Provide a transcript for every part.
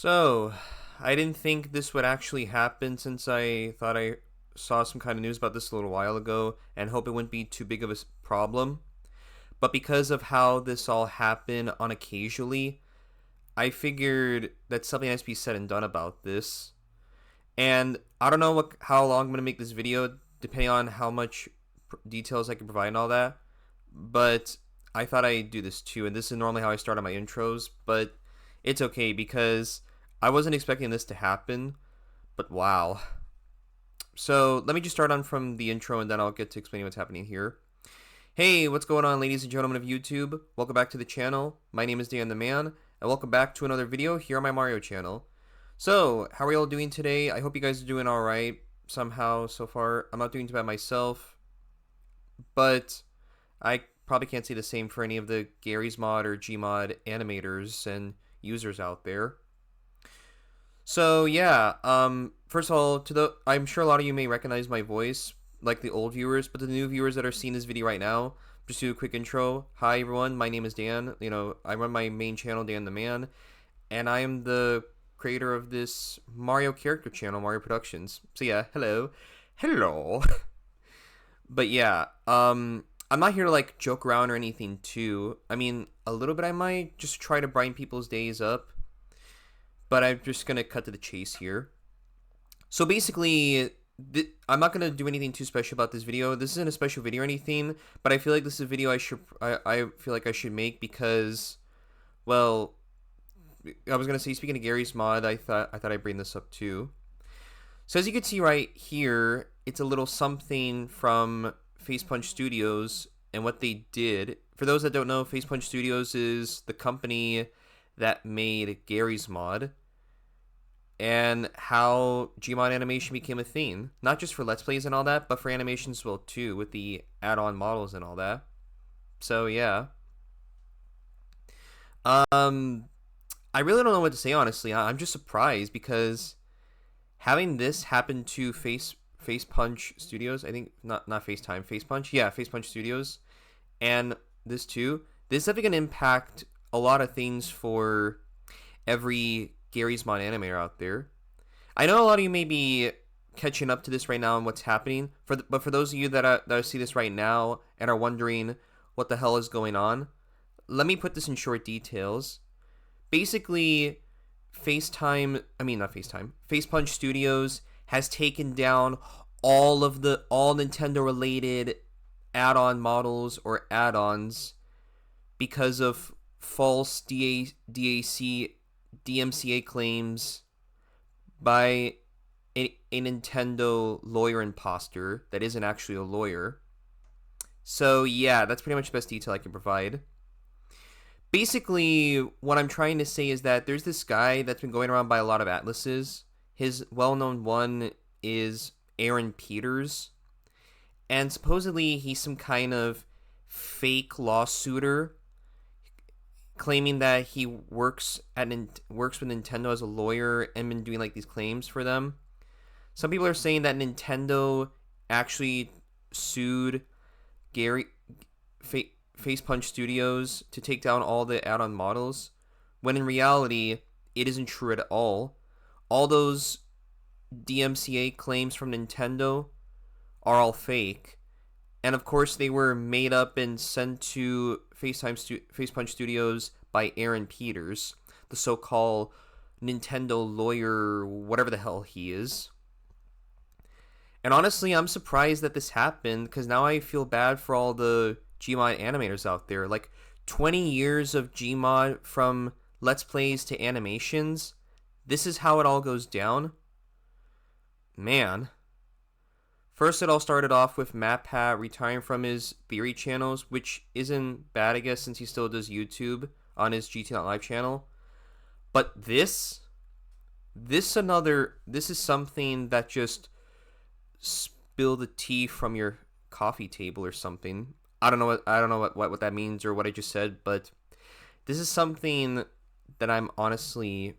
So, I didn't think this would actually happen since I thought I saw some kind of news about this a little while ago and hope it wouldn't be too big of a problem. But because of how this all happened unoccasionally, I figured that something has to be said and done about this. And I don't know how long I'm going to make this video, depending on how much details I can provide and all that. But I thought I'd do this too, and this is normally how I start on my intros, but it's okay because I wasn't expecting this to happen, but wow. So let me just start on from the intro and then I'll get to explaining what's happening here. Hey, what's going on, ladies and gentlemen of YouTube? Welcome back to the channel. My name is Dan the Man, and welcome back to another video here on my Mario channel. So, how are y'all doing today? I hope you guys are doing alright somehow so far. I'm not doing too bad myself, but I probably can't say the same for any of the Garry's Mod or Gmod animators and users out there. So yeah, first of all, I'm sure a lot of you may recognize my voice, like the old viewers, but the new viewers that are seeing this video right now, just do a quick intro. Hi everyone, my name is Dan. I run my main channel, Dan the Man, and I am the creator of this Mario character channel, Mario Productions. So yeah, hello. But yeah, I'm not here to like joke around or anything too. I mean, a little bit I might just try to brighten people's days up, but I'm just gonna cut to the chase here. So basically, I'm not gonna do anything too special about this video. This isn't a special video or anything, but I feel like this is a video I feel like I should make because, well, I was gonna say, speaking of Garry's Mod, I thought I'd bring this up too. So as you can see right here, it's a little something from Facepunch Studios and what they did. For those that don't know, Facepunch Studios is the company that made Garry's Mod and how Gmod animation became a thing. Not just for Let's Plays and all that, but for animations as well too, with the add-on models and all that. So yeah. I really don't know what to say, honestly. I'm just surprised because having this happen to Facepunch Studios, I think, not FaceTime, Facepunch? Yeah, Facepunch Studios, and this too, this is definitely going to impact a lot of things for every Garry's Mod animator out there. I know a lot of you may be catching up to this right now and what's happening, but for those of you that see this right now and are wondering what the hell is going on, let me put this in short details. Basically, Facepunch Studios has taken down all Nintendo related add-on models or add-ons because of false DMCA claims by a Nintendo lawyer imposter that isn't actually a lawyer. So yeah, that's pretty much the best detail I can provide. Basically, what I'm trying to say is that there's this guy that's been going around by a lot of atlases. His well-known one is Aaron Peters, and supposedly he's some kind of fake lawsuiter, claiming that he works with Nintendo as a lawyer and been doing like these claims for them. Some people are saying that Nintendo actually sued Facepunch Studios to take down all the add-on models, when in reality, it isn't true at all. All those DMCA claims from Nintendo are all fake. And of course, they were made up and sent to Facepunch Studios by Aaron Peters, the so-called Nintendo lawyer, whatever the hell he is. And honestly, I'm surprised that this happened, because now I feel bad for all the Gmod animators out there. Like, 20 years of Gmod, from Let's Plays to animations, this is how it all goes down? Man. First, it all started off with MatPat retiring from his theory channels, which isn't bad, I guess, since he still does YouTube on his GT.Live channel. But this is something that just spill the tea from your coffee table or something. I don't know what that means or what I just said, but this is something that I'm honestly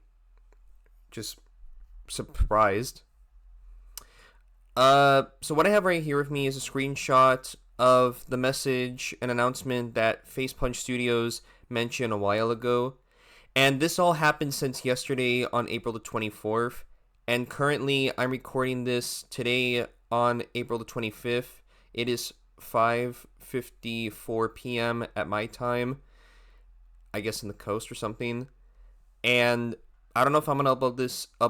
just surprised. So what I have right here with me is a screenshot of the message and announcement that Facepunch Studios mentioned a while ago. And this all happened since yesterday on April the 24th. And currently, I'm recording this today on April the 25th. It is 5:54 p.m. at my time, I guess in the coast or something. And I don't know if I'm gonna upload this I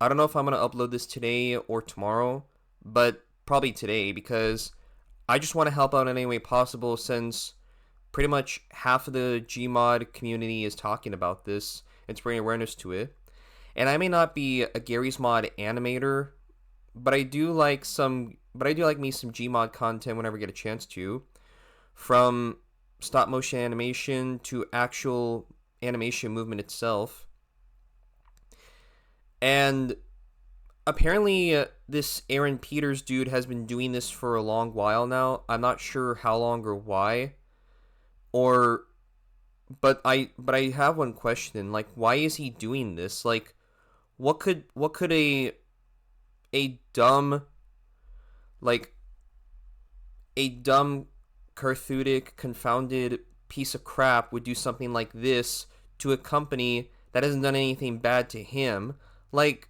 don't know if I'm gonna upload this today or tomorrow, but probably today because I just want to help out in any way possible since pretty much half of the Gmod community is talking about this and spreading awareness to it. And I may not be a Gary's Mod animator, but I do like me some Gmod content whenever I get a chance to. From stop motion animation to actual animation movement itself. And apparently this Aaron Peters dude has been doing this for a long while now. I'm not sure how long or why. Or I have one question. Like, why is he doing this? Like, what could a dumb like a dumb Carthudic confounded piece of crap would do something like this to a company that hasn't done anything bad to him? Like,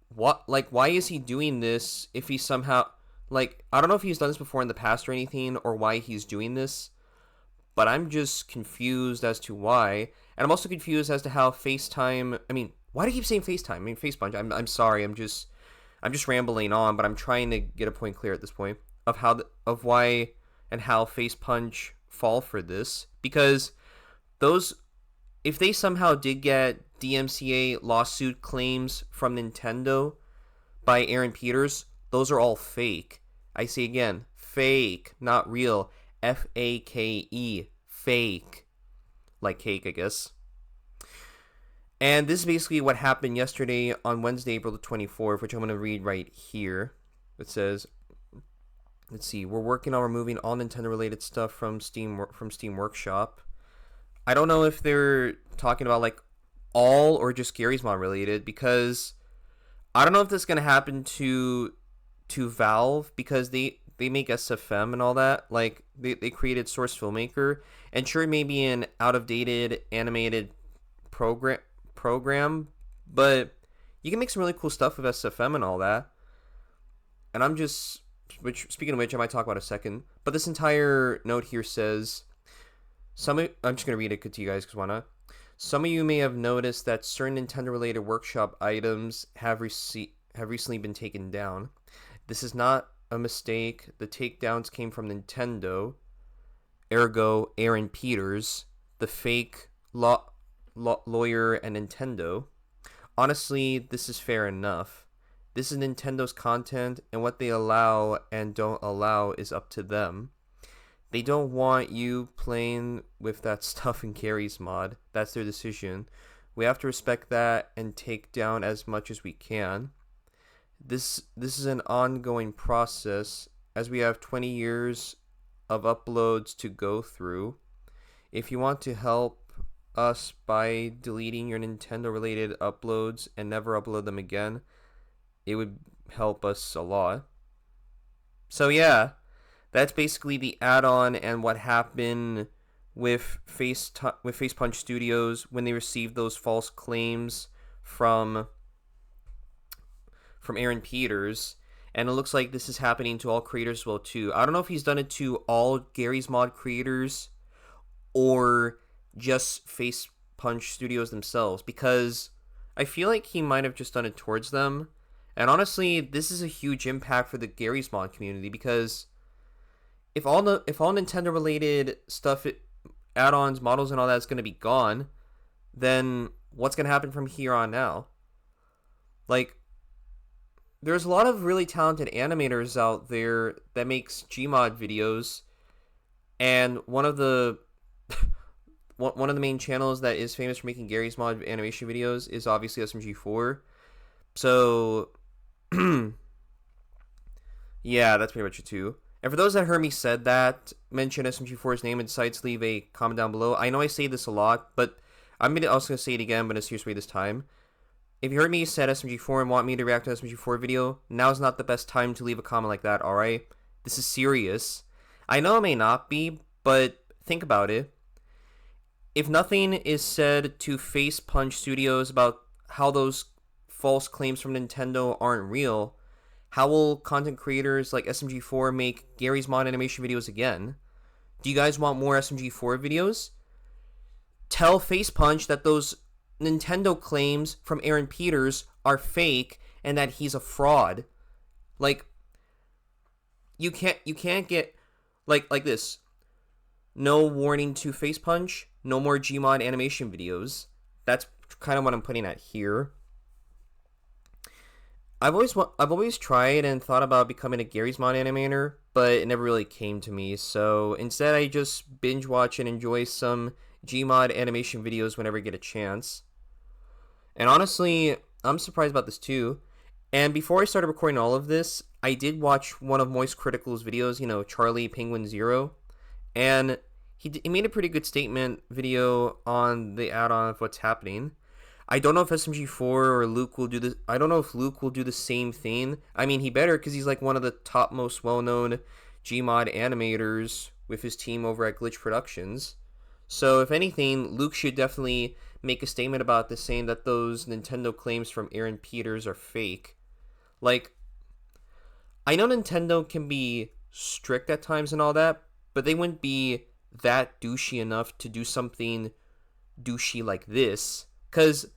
what? Like, why is he doing this if he somehow, like, I don't know if he's done this before in the past or anything, or why he's doing this, but I'm just confused as to why. And I'm also confused as to how FaceTime, I mean, why do I keep saying FaceTime? I mean, Facepunch. I'm sorry. I'm just rambling on, but I'm trying to get a point clear at this point of why and how Facepunch fall for this, because those, if they somehow did get DMCA lawsuit claims from Nintendo by Aaron Peters, those are all fake. I say again, fake, not real. Fake, fake. Like cake, I guess. And this is basically what happened yesterday on Wednesday, April the 24th, which I'm going to read right here. It says, let's see, we're working on removing all Nintendo-related stuff from Steam Workshop. I don't know if they're talking about, like, all or just Gary's Mod related, because I don't know if this is going to happen to Valve, because they make SFM and all that. Like, they created Source Filmmaker, and sure, it may be an out-of-dated animated program, but you can make some really cool stuff with SFM and all that. And speaking of which, I might talk about a second, but this entire note here says, I'm just going to read it to you guys because why not? Some of you may have noticed that certain Nintendo-related workshop items have recently been taken down. This is not a mistake. The takedowns came from Nintendo, ergo Aaron Peters, the fake lawyer, and Nintendo. Honestly, this is fair enough. This is Nintendo's content, and what they allow and don't allow is up to them. They don't want you playing with that stuff in Gary's Mod. That's their decision. We have to respect that and take down as much as we can. This is an ongoing process, as we have 20 years of uploads to go through. If you want to help us by deleting your Nintendo-related uploads and never upload them again, it would help us a lot. So yeah, that's basically the add-on and what happened with Facepunch Studios when they received those false claims from Aaron Peters. And it looks like this is happening to all creators as well too. I don't know if he's done it to all Gary's Mod creators or just Facepunch Studios themselves, because I feel like he might have just done it towards them. And honestly, this is a huge impact for the Gary's Mod community, because if all Nintendo related stuff, add-ons, models, and all that is going to be gone, then what's going to happen from here on now? Like, there's a lot of really talented animators out there that makes Gmod videos, and one of the main channels that is famous for making Gary's Mod animation videos is obviously SMG4. So yeah, that's pretty much it too. And for those that heard me said that, mention SMG4's name and sites, leave a comment down below. I know I say this a lot, but I'm also going to say it again, but in a serious way this time. If you heard me say SMG4 and want me to react to an SMG4 video, now is not the best time to leave a comment like that, alright? This is serious. I know it may not be, but think about it. if nothing is said to Facepunch Studios about how those false claims from Nintendo aren't real, how will content creators like SMG4 make Gary's Mod animation videos again? Do you guys want more SMG4 videos? Tell Facepunch that those Nintendo claims from Aaron Peters are fake and that he's a fraud. Like, you can't get like this. No warning to Facepunch, no more Gmod animation videos. That's kind of what I'm putting at here. I've always tried and thought about becoming a Gary's Mod animator, but it never really came to me. So instead, I just binge watch and enjoy some Gmod animation videos whenever I get a chance. And honestly, I'm surprised about this too. And before I started recording all of this, I did watch one of Moist Critical's videos, Charlie Penguin Zero, and he made a pretty good statement video on the add-on of what's happening. I don't know if SMG4 or Luke will do this. I don't know if Luke will do the same thing. I mean, he better, because he's like one of the top most well-known Gmod animators with his team over at Glitch Productions. So if anything, Luke should definitely make a statement about this, saying that those Nintendo claims from Aaron Peters are fake. Like, I know Nintendo can be strict at times and all that, but they wouldn't be that douchey enough to do something douchey like this. Because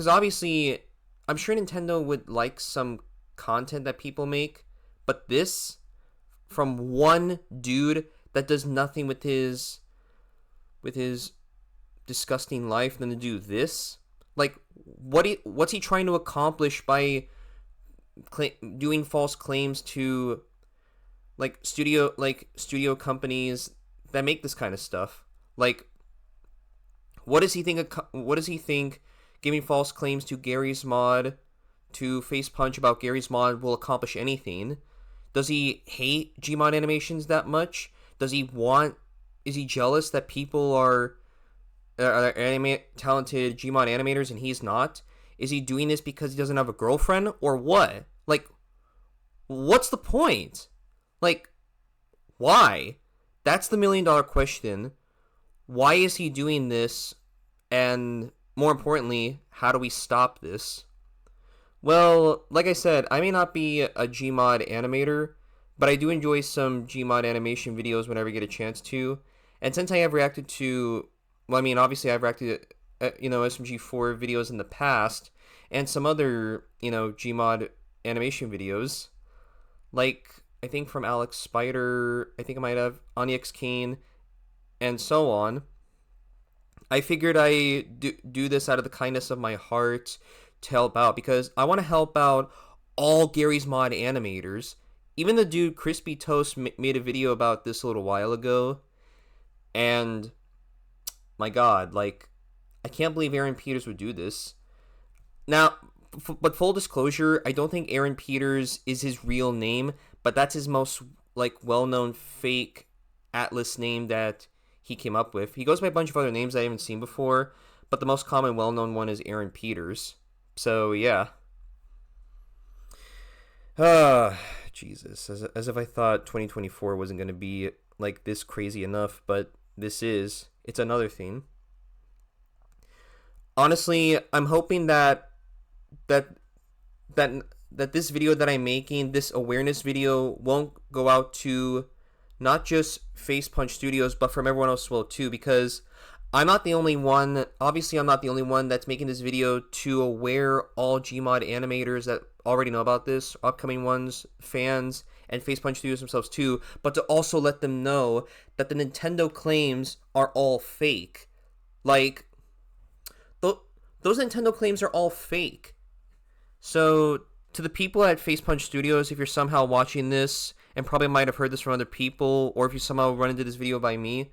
obviously, I'm sure Nintendo would like some content that people make, but this, from one dude that does nothing with his disgusting life than to do this, like, what's he trying to accomplish by doing false claims to studio companies that make this kind of stuff? Like, what does he think giving false claims to Gary's Mod, to Facepunch about Gary's Mod, will accomplish anything? Does he hate Gmod animations that much? Is he jealous that people are talented Gmod animators and he's not? Is he doing this because he doesn't have a girlfriend, or what? Like, what's the point? Like, why? That's the $1 million question. Why is he doing this? And more importantly, how do we stop this? Well, like I said, I may not be a Gmod animator, but I do enjoy some Gmod animation videos whenever I get a chance to. And since I have reacted to, well, I mean, obviously I've reacted to, SMG4 videos in the past, and some other, Gmod animation videos, like, I think from Alex Spider, I think I might have, Onyx Kane, and so on. I figured I do this out of the kindness of my heart to help out, because I want to help out all Gary's Mod animators. Even the dude Crispy Toast made a video about this a little while ago, and my god, like, I can't believe Aaron Peters would do this. Now, but full disclosure, I don't think Aaron Peters is his real name, but that's his most, well-known fake Atlas name that he came up with. He goes by a bunch of other names I haven't seen before, but the most common well-known one is Aaron Peters. So, yeah. Jesus. As if I thought 2024 wasn't going to be, this crazy enough, but this is. It's another thing. Honestly, I'm hoping that this video that I'm making, this awareness video, won't go out to not just Facepunch Studios, but from everyone else as well too, because I'm not the only one. Obviously, I'm not the only one that's making this video to aware all Gmod animators that already know about this, upcoming ones, fans, and Facepunch Studios themselves too, but to also let them know that the Nintendo claims are all fake. Like, those Nintendo claims are all fake. So, to the people at Facepunch Studios, if you're somehow watching this, and probably might have heard this from other people, or if you somehow run into this video by me,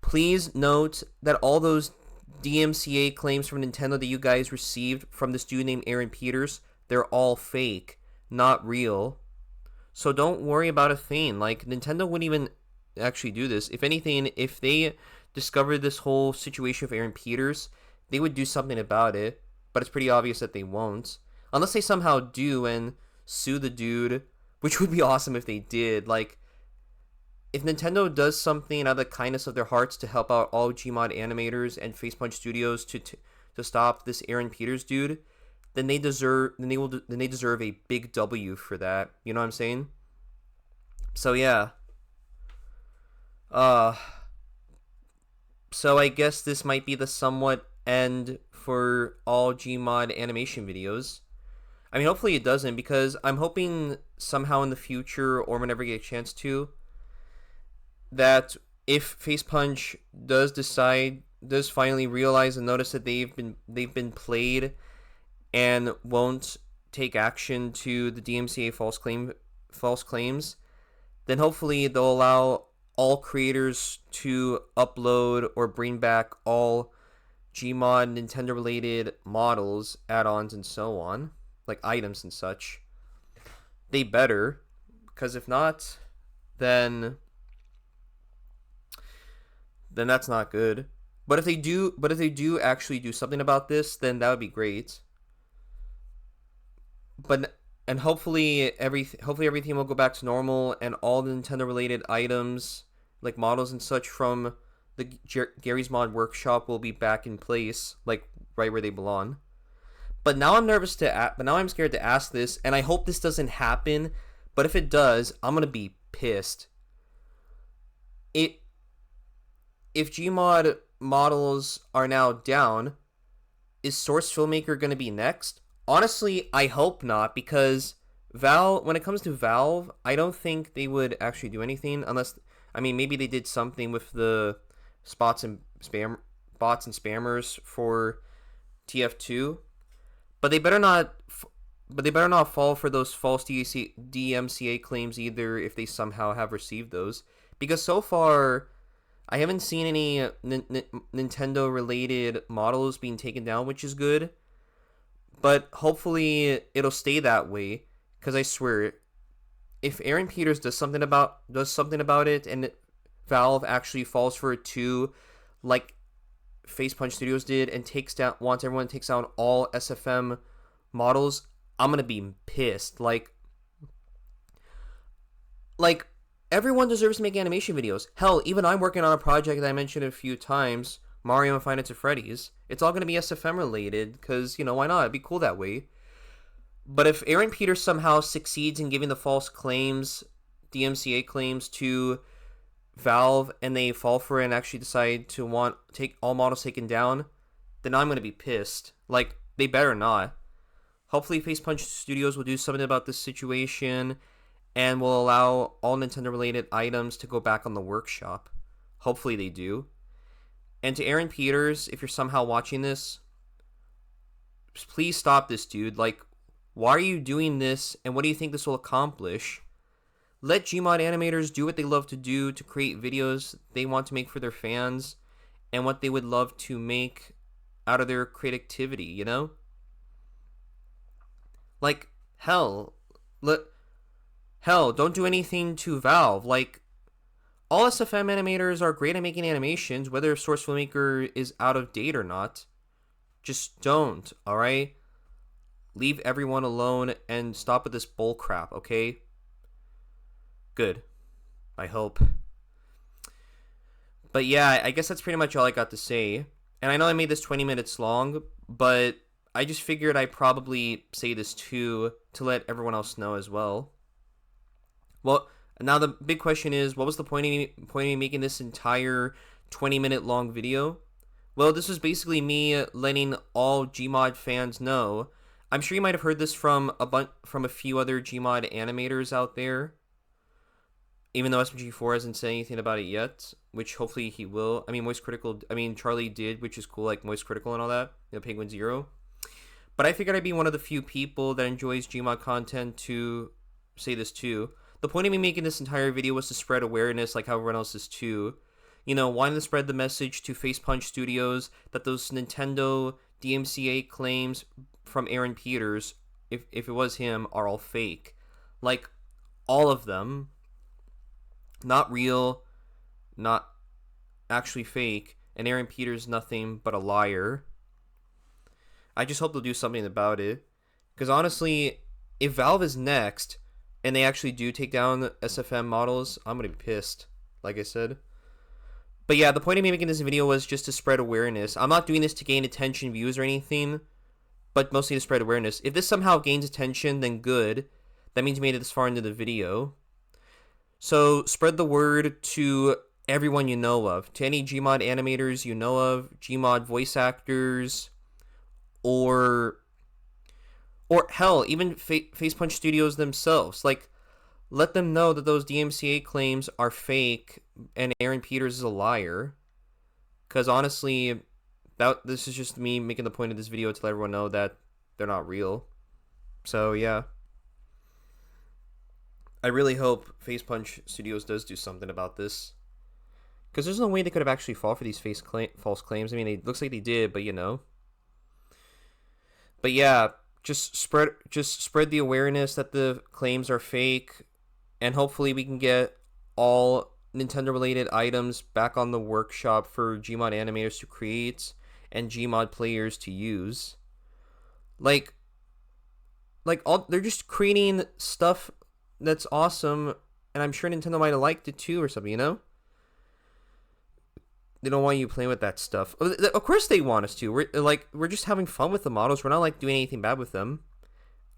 please note that all those DMCA claims from Nintendo that you guys received from this dude named Aaron Peters, they're all fake, not real. So don't worry about a thing. Like, Nintendo wouldn't even actually do this. If anything, if they discovered this whole situation with Aaron Peters, they would do something about it, but it's pretty obvious that they won't. Unless they somehow do and sue the dude, which would be awesome if they did. Like, if Nintendo does something out of the kindness of their hearts to help out all Gmod animators and Facepunch Studios to stop this Aaron Peters dude, then they deserve a big W for that. You know what I'm saying? So yeah. So I guess this might be the somewhat end for all Gmod animation videos. I mean, hopefully it doesn't, because I'm hoping somehow in the future, or whenever I get a chance to, that if Facepunch does finally realize and notice that they've been played and won't take action to the DMCA false claims, then hopefully they'll allow all creators to upload or bring back all Gmod Nintendo related models, add-ons, and so on, like items and such. They better, because if not, then that's not good. But if they do actually do something about this, then that would be great. And hopefully everything will go back to normal, and all the Nintendo related items like models and such from the Gary's Mod Workshop will be back in place, like right where they belong. But now I'm scared to ask this, and I hope this doesn't happen. But if it does, I'm gonna be pissed. If Gmod models are now down, is Source Filmmaker gonna be next? Honestly, I hope not, because when it comes to Valve, I don't think they would actually do anything unless, I mean, maybe they did something with the bots and spammers for TF2, but they better not fall for those false DMCA claims either if they somehow have received those, because so far I haven't seen any Nintendo related models being taken down, which is good. But hopefully it'll stay that way, because I swear, if Aaron Peters does something about it, and Valve actually falls for it too, like Facepunch Studios did, and wants everyone to take down all SFM models, I'm gonna be pissed. Like everyone deserves to make animation videos. Hell, even I'm working on a project that I mentioned a few times, Mario and Five Nights at Freddy's. It's all going to be SFM related, because, why not? It'd be cool that way. But if Aaron Peters somehow succeeds in giving the false claims, DMCA claims, to Valve, and they fall for it and actually decide to take all models taken down, then I'm going to be pissed. Like, they better not. Hopefully Facepunch Studios will do something about this situation and will allow all Nintendo related items to go back on the workshop. Hopefully they do. And to Aaron Peters, if you're somehow watching this, please stop this, dude. Like, why are you doing this, and what do you think this will accomplish? Let Gmod animators do what they love to do, to create videos they want to make for their fans, and what they would love to make out of their creativity, you know? Like, hell, don't do anything to Valve. Like, all SFM animators are great at making animations, whether Source Filmmaker is out of date or not. Just don't, alright? Leave everyone alone and stop with this bull crap, okay? Good. I hope. But yeah, I guess that's pretty much all I got to say. And I know I made this 20 minutes long, but I just figured I'd probably say this too, to let everyone else know as well. Well, now the big question is, what was the point of me making this entire 20-minute long video? Well, this was basically me letting all Gmod fans know. I'm sure you might have heard this from a few other Gmod animators out there, even though SMG4 hasn't said anything about it yet, which hopefully he will. I mean, Charlie did, which is cool, like Moist Critical and all that, Penguin Zero. But I figured I'd be one of the few people that enjoys Gmod content to say this too. The point of me making this entire video was to spread awareness, like how everyone else is too. Wanting to spread the message to Facepunch Studios that those Nintendo DMCA claims from Aaron Peters, if it was him, are all fake. Like, all of them. Not real, not actually fake, and Aaron Peters nothing but a liar. I just hope they'll do something about it. Because honestly, if Valve is next, and they actually do take down SFM models, I'm going to be pissed. like I said. But yeah, the point of me making this video was just to spread awareness. I'm not doing this to gain attention, views, or anything, but mostly to spread awareness. If this somehow gains attention, then good. That means you made it this far into the video. So spread the word to everyone you know of, to any Gmod animators you know of, Gmod voice actors, or hell, even Facepunch Studios themselves. Like, let them know that those DMCA claims are fake and Aaron Peters is a liar. Because honestly, this is just me making the point of this video to let everyone know that they're not real. So yeah, I really hope Facepunch Studios does do something about this. Because there's no way they could have actually fallen for these false claims. I mean, it looks like they did, but you know. But yeah, just spread the awareness that the claims are fake, and hopefully we can get all Nintendo-related items back on the workshop for Gmod animators to create and Gmod players to use. Like they're just creating stuff that's awesome, and I'm sure Nintendo might have liked it too or something, you know? They don't want you playing with that stuff. Of course they want us to. We're just having fun with the models. We're not like doing anything bad with them.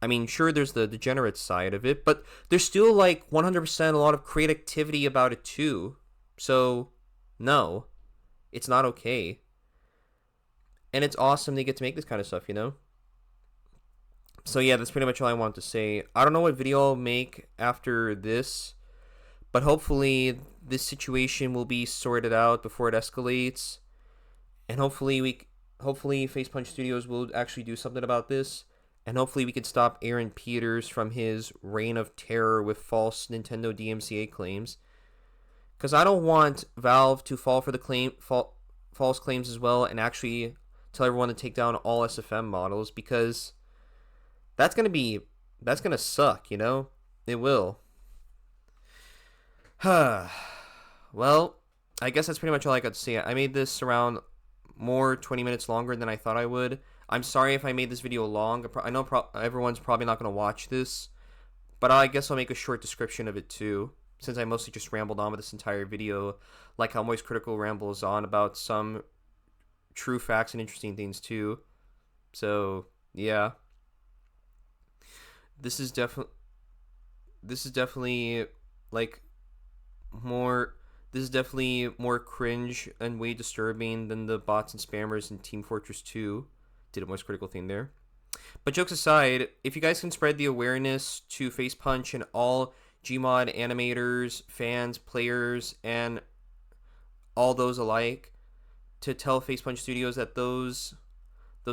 I mean, sure, there's the degenerate side of it, but there's still like 100% a lot of creativity about it too. So, no, it's not okay. And it's awesome they get to make this kind of stuff, you know? So yeah, that's pretty much all I want to say. I don't know what video I'll make after this, but hopefully this situation will be sorted out before it escalates, and hopefully Facepunch Studios will actually do something about this, and hopefully we can stop Aaron Peters from his reign of terror with false Nintendo DMCA claims. Because I don't want Valve to fall for the false claims as well, and actually tell everyone to take down all SFM models, because that's gonna suck, you know? It will. Well, I guess that's pretty much all I got to say. I made this around 20 minutes longer than I thought I would. I'm sorry if I made this video long. I know everyone's probably not going to watch this, but I guess I'll make a short description of it too, since I mostly just rambled on with this entire video, like how Moist Critical rambles on about some true facts and interesting things too. So, yeah. This is definitely like this is definitely more cringe and way disturbing than the bots and spammers in Team Fortress 2. Did a Moist Critical thing there. But jokes aside, if you guys can spread the awareness to Facepunch and all Gmod animators, fans, players, and all those alike, to tell Facepunch Studios that those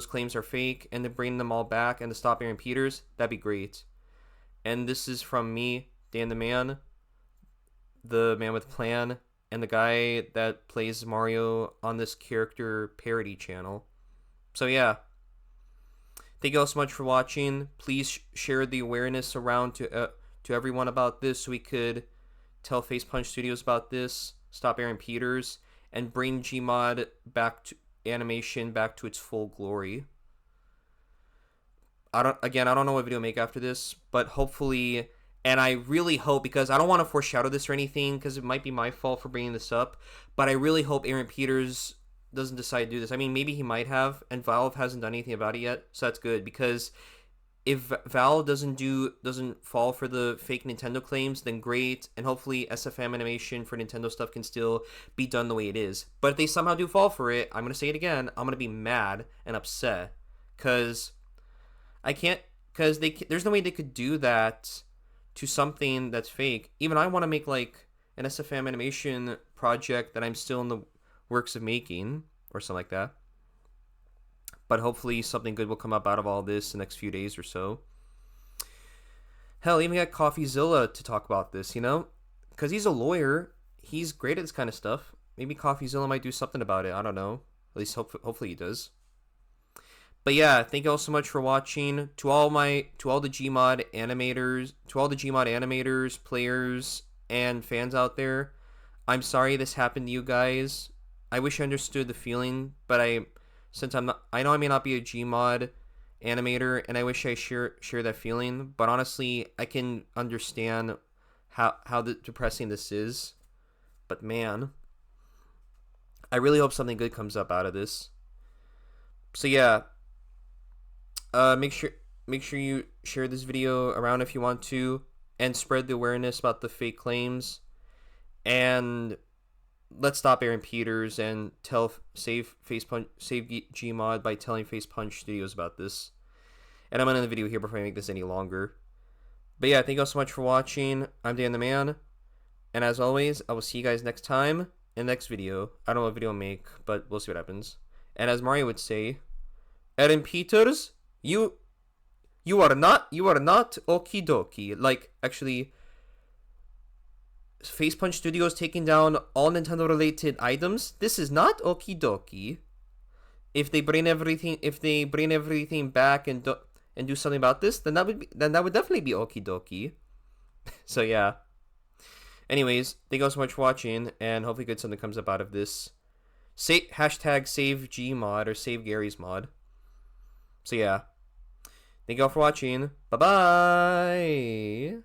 claims are fake and to bring them all back and to stop Aaron Peters, that'd be great. And this is from me, Dan the Man with plan, and the guy that plays Mario on this character parody channel. So yeah, thank you all so much for watching. Please share the awareness around to everyone about this, so we could tell Facepunch Studios about this, stop Aaron Peters, and bring Gmod animation back to its full glory. I don't know what video to make after this, but hopefully, and I really hope, because I don't want to foreshadow this or anything, because it might be my fault for bringing this up, but I really hope Aaron Peters doesn't decide to do this. I mean, maybe he might have, and Valve hasn't done anything about it yet, so that's good, because if Valve doesn't fall for the fake Nintendo claims, then great, and hopefully SFM animation for Nintendo stuff can still be done the way it is. But if they somehow do fall for it, I'm going to say it again, I'm going to be mad and upset, because there's no way they could do that to something that's fake. Even I want to make like an SFM animation project that I'm still in the works of making, or something like that. But hopefully something good will come up out of all this the next few days or so. Hell, even got CoffeeZilla to talk about this, you know? Because he's a lawyer. He's great at this kind of stuff. Maybe CoffeeZilla might do something about it. I don't know. At least hopefully he does. But yeah, thank you all so much for watching. To all the Gmod animators, players, and fans out there, I'm sorry this happened to you guys. I wish I understood the feeling, but I know I may not be a Gmod animator, and I wish I share that feeling. But honestly, I can understand how depressing this is. But man, I really hope something good comes up out of this. So yeah, make sure you share this video around if you want to, and spread the awareness about the fake claims. And let's stop Aaron Peters and save Gmod by telling Facepunch Studios about this. And I'm gonna end the video here before I make this any longer. But yeah, thank you all so much for watching. I'm Dan the Man, and as always, I will see you guys next time in the next video. I don't know what video I'll make, but we'll see what happens. And as Mario would say, Aaron Peters, you are not okie dokie. Like, actually, Facepunch Studios taking down all Nintendo related items. This is not okie dokie. If they bring everything back and do something about this, then that would definitely be okie dokie. So yeah. Anyways, thank you all so much for watching, and hopefully good something comes up out of this. Hashtag save Gmod or save Gary's mod. So yeah. Thank you all for watching. Bye bye.